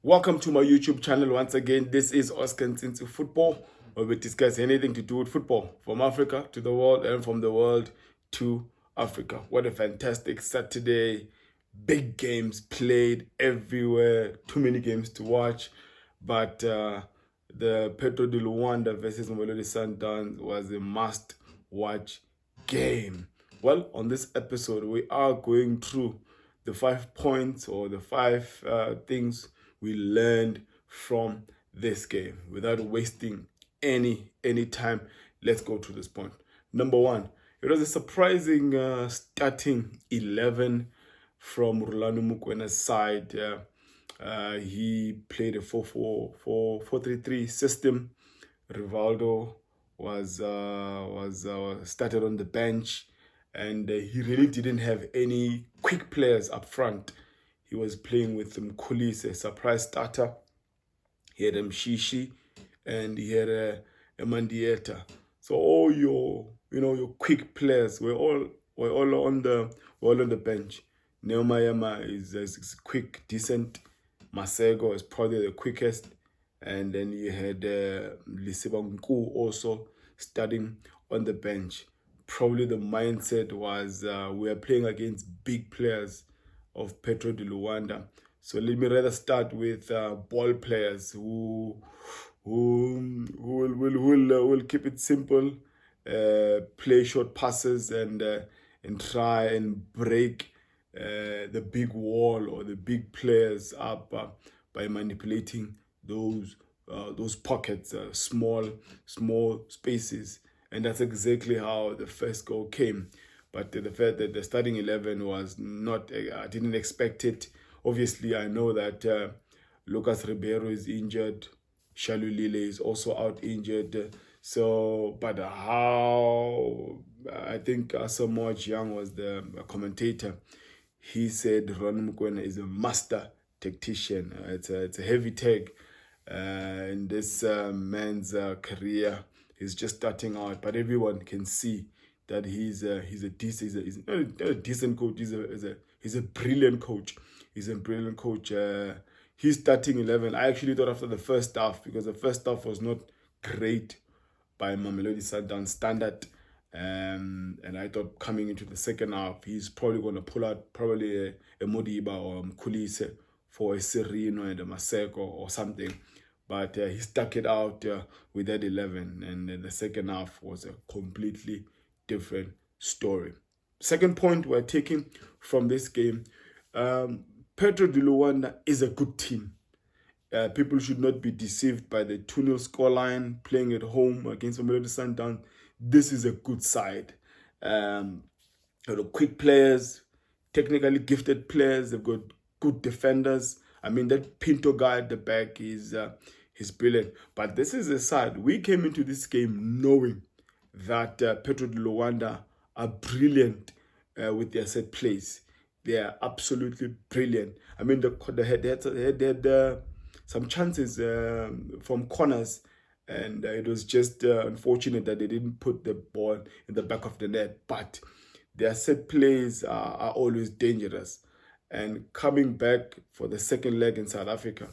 Welcome to my YouTube channel once again. This is Oscar into Football, where we discuss anything to do with football from Africa to the world and from the world to Africa. What a fantastic Saturday. Big games played everywhere. Too many games to watch. But the Petro de Luanda versus Mamelodi Sundowns was a must-watch game. Well, on this episode, we are going through the 5 points or the five things we learned from this game. Without wasting any time, let's go to this point. Number one, it was a surprising starting 11 from Ronan Williams' side. He played a 4-4-3 system. Rivaldo was started on the bench, and he really didn't have any quick players up front. He was playing with Mkhulise, a surprise starter. He had Mshishi, and he had a Mandieta. So all your quick players were all on the bench. Neomayama is quick, decent. Masego is probably the quickest, and then you had Lisibanku also starting on the bench. Probably the mindset was we are playing against big players of Petro de Luanda. So let me rather start with ball players who will keep it simple, play short passes and try and break the big wall or the big players up by manipulating those pockets, small spaces, and that's exactly how the first goal came. But the fact that the starting 11 was not, I didn't expect it. Obviously, I know that Lucas Ribeiro is injured. Shalulile is also out injured. So, but how, I think Asamoah Young was the commentator. He said Ronan Williams is a master tactician. It's a heavy take in this man's career. He's just starting out, but everyone can see that he's not a decent coach. He's a brilliant coach. He's a brilliant coach. He's starting 11. I actually thought after the first half, because the first half was not great by Mamelodi Sundowns standard, and I thought coming into the second half, he's probably going to pull out probably a Modiba or Mkhulise for a Sereno and a Maseko or something. But he stuck it out with that 11, and the second half was a completely different story. Second point we're taking from this game, Petro de Luanda is a good team. People should not be deceived by the 2-0 scoreline, playing at home against Mamelodi Sundowns. This is a good side. Quick players, technically gifted players. They've got good defenders. I mean, that Pinto guy at the back is brilliant. But this is a side. We came into this game knowing that Petro de Luanda are brilliant with their set plays. They are absolutely brilliant. I mean, they had some chances from corners, and it was just unfortunate that they didn't put the ball in the back of the net. But their set plays are always dangerous. And coming back for the second leg in South Africa,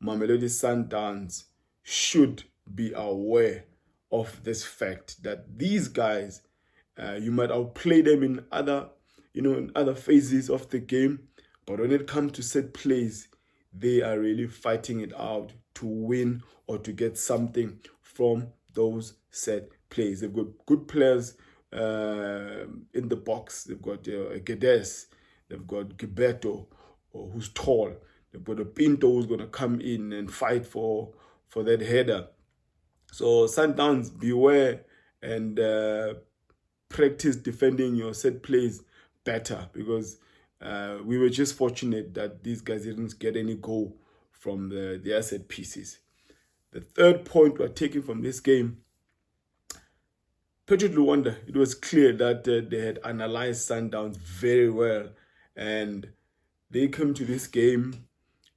Mamelodi Sundowns should be aware of this fact that these guys, you might outplay them in other phases of the game, but when it comes to set plays, they are really fighting it out to win or to get something from those set plays. They've got good players in the box. They've got Gedes, they've got Gilberto, who's tall. They've got a Pinto who's going to come in and fight for that header. So Sundowns, beware and practice defending your set plays better, because we were just fortunate that these guys didn't get any goal from their set pieces. The third point we're taking from this game, Petro de Luanda, it was clear that they had analyzed Sundowns very well, and they came to this game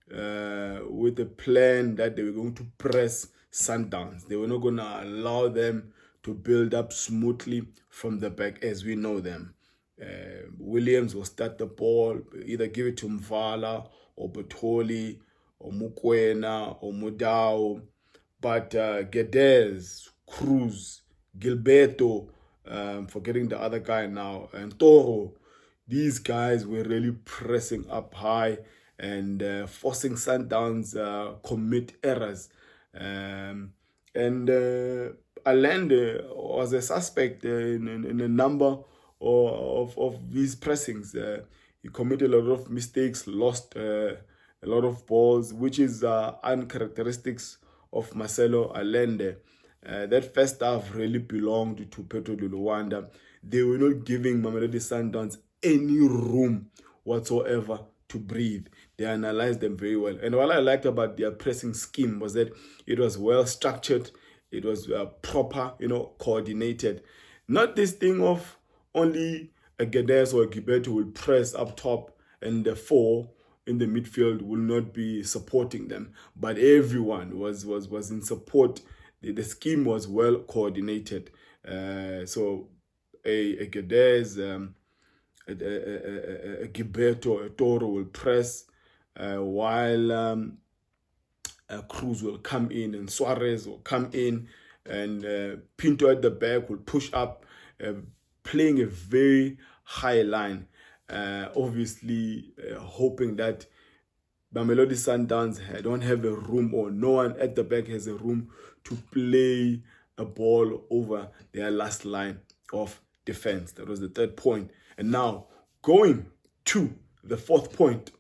with a plan that they were going to press Sundowns. They were not going to allow them to build up smoothly from the back as we know them. Williams will start the ball, either give it to Mvala or Botoli or Mukwena or Mudau, but Geddes, Cruz, Gilberto, forgetting the other guy now, and Toro, these guys were really pressing up high and forcing Sundowns commit errors. And Allende was a suspect in a number of these pressings. He committed a lot of mistakes, lost a lot of balls, which is uncharacteristics of Marcelo Allende. That first half really belonged to Petro de Luanda. They were not giving Mamelodi Sundowns any room whatsoever to breathe. They analyzed them very well. And what I liked about their pressing scheme was that it was well structured, it was proper, coordinated. Not this thing of only a Geddes or a Gilberto will press up top and the four in the midfield will not be supporting them, but everyone was in support. The scheme was well coordinated. So a Geddes, a Gilberto, a Toro will press, while Cruz will come in and Suarez will come in, and Pinto at the back will push up, playing a very high line. Obviously, hoping that Mamelodi Sundowns don't have a room, or no one at the back has a room to play a ball over their last line of defense. That was the third point. And now, going to the fourth point,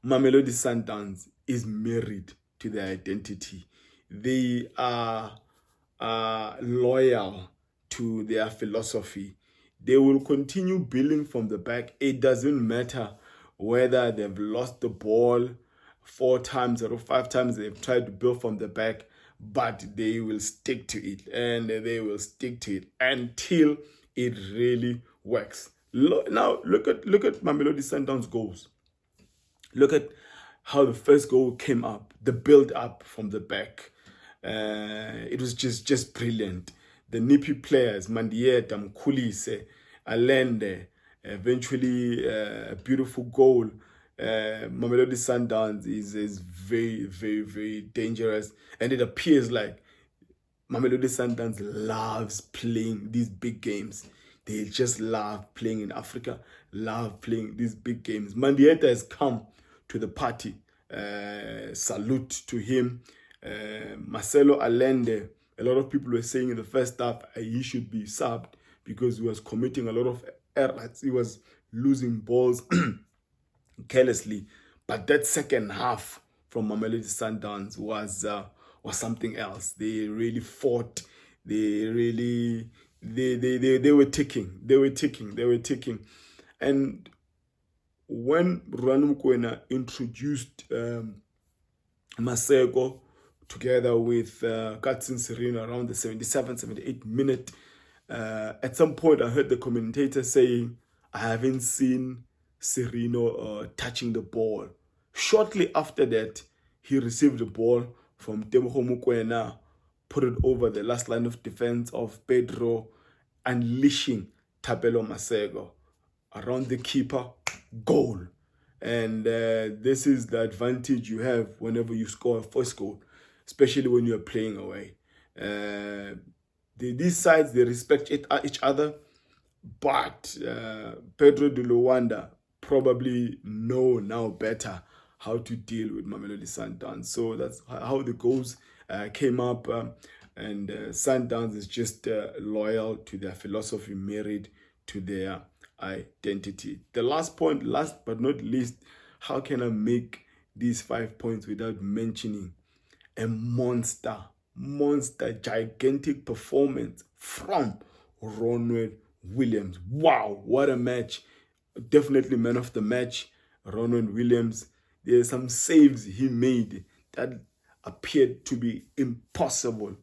Mamelodi Sundowns is married to their identity. They are loyal to their philosophy. They will continue building from the back. It doesn't matter whether they've lost the ball 4 times or 5 times they've tried to build from the back, but they will stick to it, and they will stick to it until it really works. Now look at Mamelodi Sundowns goals. Look at how the first goal came up, the build up from the back. It was just brilliant. The nippy players, Mandieta, Mkhulise, Allende, eventually a beautiful goal. Mamelodi Sundowns is very, very, very dangerous, and it appears like Mamelodi Sundowns loves playing these big games. They just love playing in Africa, love playing these big games. Mandieta has come to the party. Salute to him. Marcelo Allende, a lot of people were saying in the first half he should be subbed because he was committing a lot of errors. He was losing balls carelessly. But that second half from Mamelodi Sundowns was something else. They really fought. They were ticking. They were ticking. And when Ronan Williams introduced Maseko together with Katsin Serena around the 77, 78 minute, at some point I heard the commentator saying, I haven't seen Sereno touching the ball. Shortly after that, he received the ball from Tebogo Mokoena, put it over the last line of defense of Pedro, unleashing Thapelo Maseko around the keeper, goal. And this is the advantage you have whenever you score a first goal, especially when you're playing away. These sides, they respect each other, but Petro de Luanda probably know now better how to deal with Mamelodi Sundowns. So that's how the goals came up, and Sundowns is just loyal to their philosophy, married to their identity. The last point, last but not least, how can I make these 5 points without mentioning a monster, gigantic performance from Ronan Williams? Wow, what a match. Definitely man of the match, Ronan Williams. There's some saves he made that appeared to be impossible.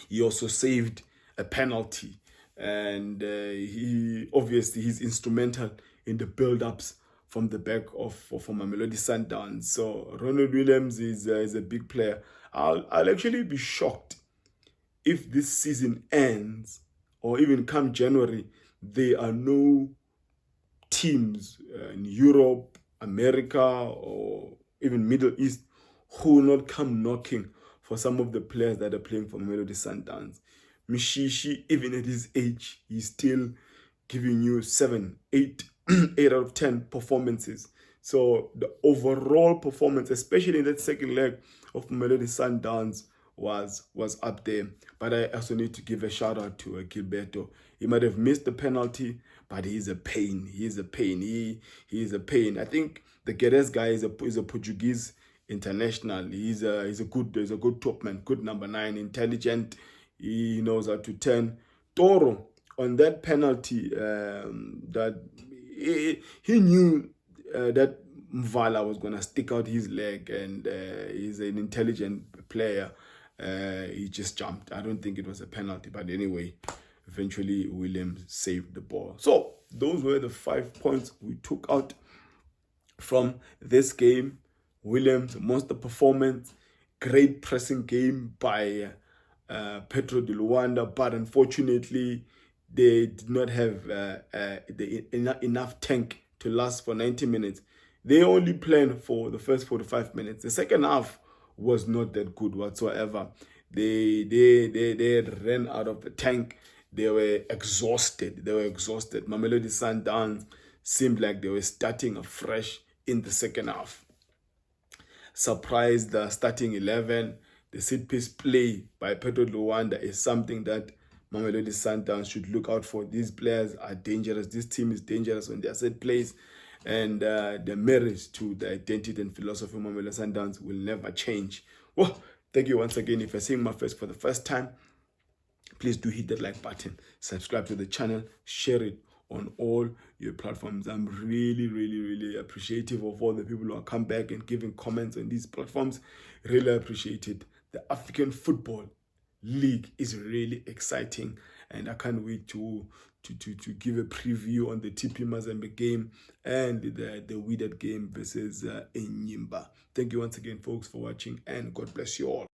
He also saved a penalty, and he's instrumental in the build-ups from the back of for Mamelodi Sundowns. So Ronan Williams is a big player. I'll actually be shocked if this season ends, or even come January, there are no teams in Europe, America or even Middle East who will not come knocking for some of the players that are playing for Mamelodi Sundowns. Mishishi, even at his age, he's still giving you 7, 8, 8 out of 10 performances. So the overall performance, especially in that second leg of Mamelodi Sundowns, was up there. But I also need to give a shout out to Gilberto. He might have missed the penalty, but he's a pain. He is a pain. He is a pain. I think the Guedes guy is a Portuguese international. He's a good top man, good number 9, intelligent. He knows how to turn. Toro on that penalty, that he knew that Mvala was gonna stick out his leg, and he's an intelligent player. He just jumped. I don't think it was a penalty, but anyway, eventually Williams saved the ball. So those were the 5 points we took out from this game. Williams, monster performance, great pressing game by Petro de Luanda, but unfortunately they did not have enough tank to last for 90 minutes. They only planned for the first 45 minutes. The second half was not that good whatsoever. They ran out of the tank. They were exhausted. Mamelodi Sundowns seemed like they were starting afresh in the second half. Surprised the starting 11. The set piece play by Petro de Luanda is something that Mamelodi Sundowns should look out for. These players are dangerous. This team is dangerous when they are set plays. And the marriage to the identity and philosophy of Mamelodi Sundowns will never change. Well, thank you once again. If you're seeing my face for the first time, please do hit that like button, subscribe to the channel, share it on all your platforms. I'm really appreciative of all the people who have come back and giving comments on these platforms. Really appreciate it. The African Football League is really exciting, and I can't wait to give a preview on the TP Mazembe game and the Wydad game versus Enyimba. Thank you once again, folks, for watching, and God bless you all.